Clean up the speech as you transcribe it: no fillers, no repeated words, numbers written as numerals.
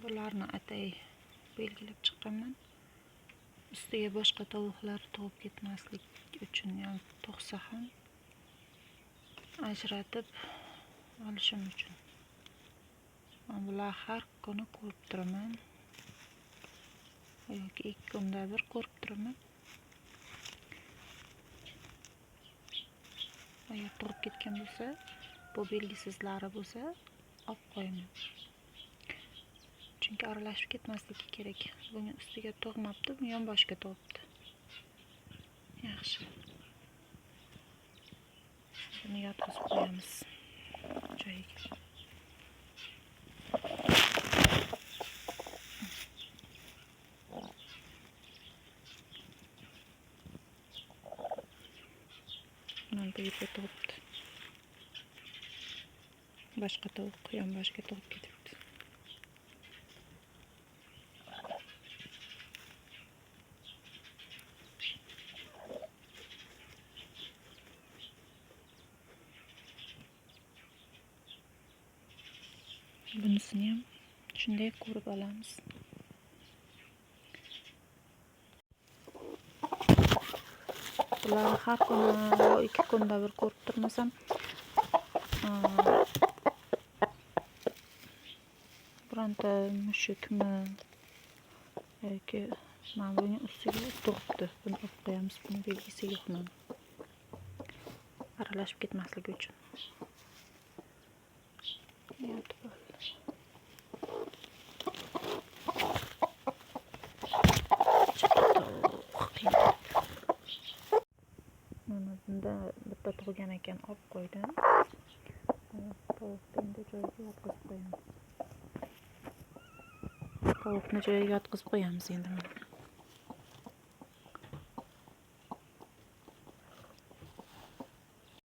Bularni atay belgilab chiqqanman. Ustiga boshqa tovuqlar tug'ib ketmaslik uchun, ya'ni tug'sa ham ajratib olishim uchun. Bular har kuni ko'rib turaman. Yoki 2 kunda bir ko'rib turaman. Agar tug'ib ketgan bo'lsa, bu belgisizlari bo'lsa, olib qo'yaman. Chunki aralashib ketmasligi kerak. Buning ustiga tug'mabdi, bu yonboshiga tug'ibdi. Yaxshi. Buni yotqizib qo'yamiz joyiga. Mana bu yerga tug'ibdi. Boshqa tovuq yonboshiga tug'ib ketibdi. Bunisini ham shunday ko'rib olamiz. Bularni har kuni 2 kunda bir ko'rib turmasam, bironta mushukmi yoki mana buning ustiga tug'ibdi. Buni olib qo'yamiz. Buni belgisi yo'q mana. Aralashib ketmasligi uchun. Yotib ol. Mana bunda bitta tug'gan ekan, olib qo'ydim. Tovuqni endi joyiga yotqizib qo'yamiz. Tovuqni joyiga yotqizib qo'yamiz endi mana.